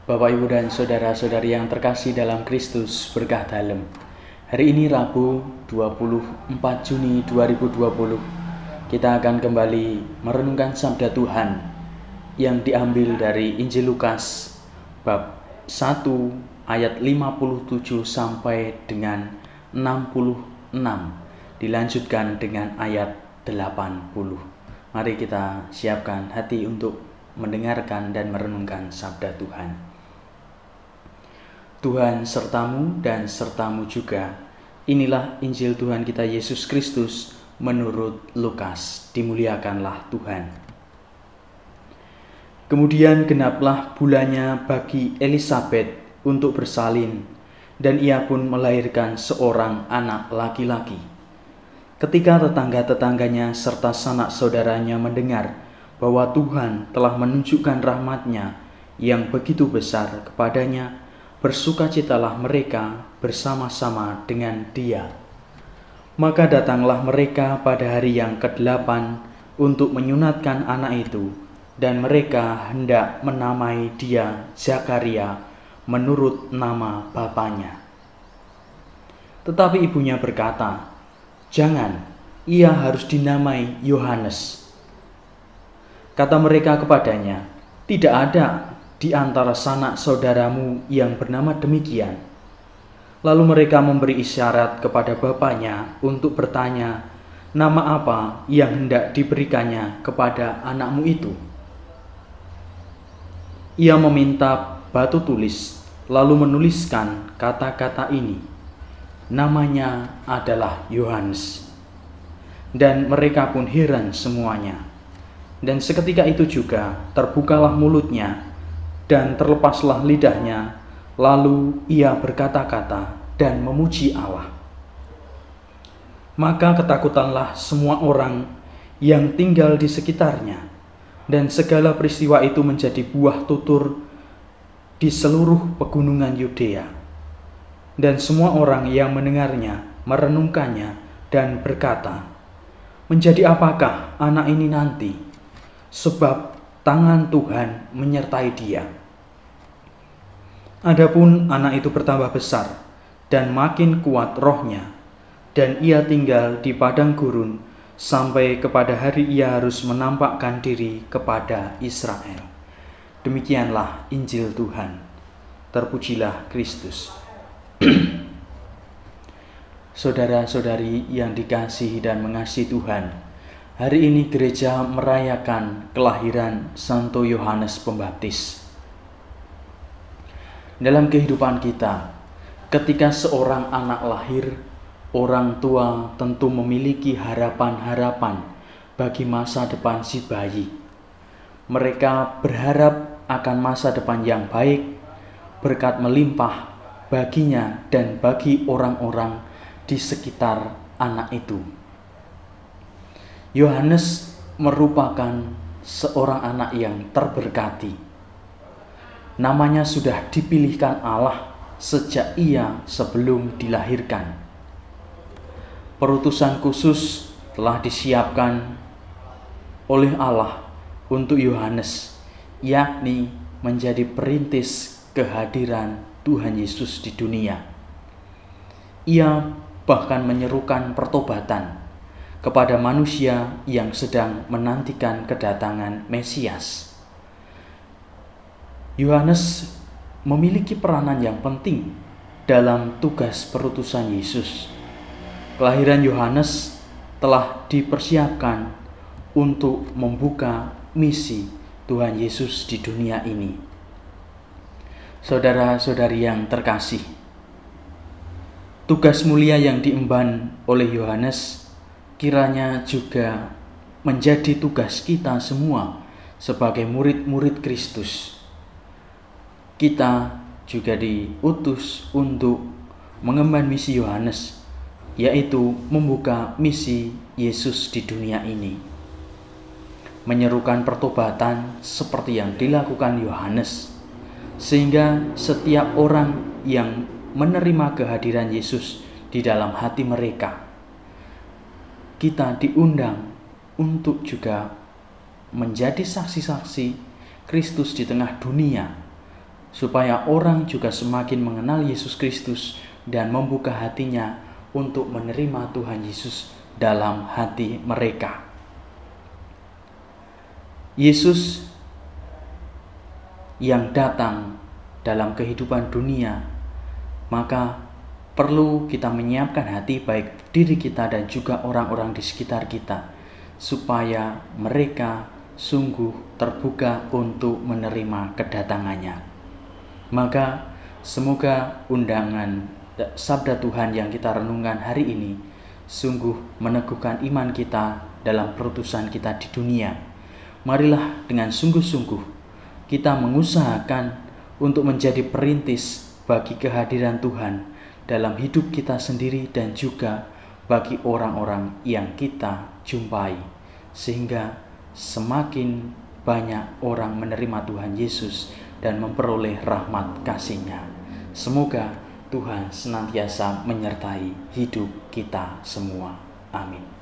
Bapak, Ibu, dan saudara-saudari yang terkasih dalam Kristus berkah dalem. Hari ini Rabu 24 Juni 2020, kita akan kembali merenungkan sabda Tuhan yang diambil dari Injil Lukas bab 1 ayat 57 sampai dengan 66, dilanjutkan dengan ayat 80. Mari kita siapkan hati untuk mendengarkan dan merenungkan sabda Tuhan. Tuhan sertamu dan sertamu juga. Inilah Injil Tuhan kita Yesus Kristus menurut Lukas. Dimuliakanlah Tuhan. Kemudian genaplah bulannya bagi Elisabet untuk bersalin, dan ia pun melahirkan seorang anak laki-laki. Ketika tetangga-tetangganya serta sanak saudaranya mendengar bahwa Tuhan telah menunjukkan rahmat-Nya yang begitu besar kepadanya, bersukacitalah mereka bersama-sama dengan dia. Maka datanglah mereka pada hari yang ke-8 untuk menyunatkan anak itu, dan mereka hendak menamai dia Zakaria menurut nama bapaknya. Tetapi ibunya berkata, "Jangan, ia harus dinamai Yohanes." Kata mereka kepadanya, "Tidak ada di antara sanak saudaramu yang bernama demikian." Lalu mereka memberi isyarat kepada bapaknya untuk bertanya, "Nama apa yang hendak diberikannya kepada anakmu itu?" Ia meminta batu tulis, lalu menuliskan kata-kata ini, "Namanya adalah Yohanes." Dan mereka pun heran semuanya. Dan seketika itu juga terbukalah mulutnya dan terlepaslah lidahnya, lalu ia berkata-kata dan memuji Allah. Maka ketakutanlah semua orang yang tinggal di sekitarnya, dan segala peristiwa itu menjadi buah tutur di seluruh pegunungan Yudea. Dan semua orang yang mendengarnya merenungkannya dan berkata, "Menjadi apakah anak ini nanti? Sebab tangan Tuhan menyertai dia." Adapun anak itu bertambah besar dan makin kuat rohnya, dan ia tinggal di padang gurun sampai kepada hari ia harus menampakkan diri kepada Israel. Demikianlah Injil Tuhan. Terpujilah Kristus. Saudara-saudari yang dikasihi dan mengasihi Tuhan, hari ini gereja merayakan kelahiran Santo Yohanes Pembaptis. Dalam kehidupan kita, ketika seorang anak lahir, orang tua tentu memiliki harapan-harapan bagi masa depan si bayi. Mereka berharap akan masa depan yang baik, berkat melimpah baginya dan bagi orang-orang di sekitar anak itu. Yohanes merupakan seorang anak yang terberkati. Namanya sudah dipilihkan Allah sejak ia sebelum dilahirkan. Perutusan khusus telah disiapkan oleh Allah untuk Yohanes, yakni menjadi perintis kehadiran Tuhan Yesus di dunia. Ia bahkan menyerukan pertobatan kepada manusia yang sedang menantikan kedatangan Mesias. Yohanes memiliki peranan yang penting dalam tugas perutusan Yesus. Kelahiran Yohanes telah dipersiapkan untuk membuka misi Tuhan Yesus di dunia ini. Saudara-saudari yang terkasih, tugas mulia yang diemban oleh Yohanes kiranya juga menjadi tugas kita semua sebagai murid-murid Kristus. Kita juga diutus untuk mengemban misi Yohanes, yaitu membuka misi Yesus di dunia ini. Menyerukan pertobatan seperti yang dilakukan Yohanes, sehingga setiap orang yang menerima kehadiran Yesus di dalam hati mereka, kita diundang untuk juga menjadi saksi-saksi Kristus di tengah dunia, supaya orang juga semakin mengenal Yesus Kristus dan membuka hatinya untuk menerima Tuhan Yesus dalam hati mereka. Yesus yang datang dalam kehidupan dunia, maka perlu kita menyiapkan hati baik diri kita dan juga orang-orang di sekitar kita, supaya mereka sungguh terbuka untuk menerima kedatangannya. Maka semoga undangan sabda Tuhan yang kita renungkan hari ini sungguh meneguhkan iman kita dalam perutusan kita di dunia. Marilah dengan sungguh-sungguh kita mengusahakan untuk menjadi perintis bagi kehadiran Tuhan dalam hidup kita sendiri dan juga bagi orang-orang yang kita jumpai, sehingga semakin banyak orang menerima Tuhan Yesus dan memperoleh rahmat kasih-Nya. Semoga Tuhan senantiasa menyertai hidup kita semua. Amin.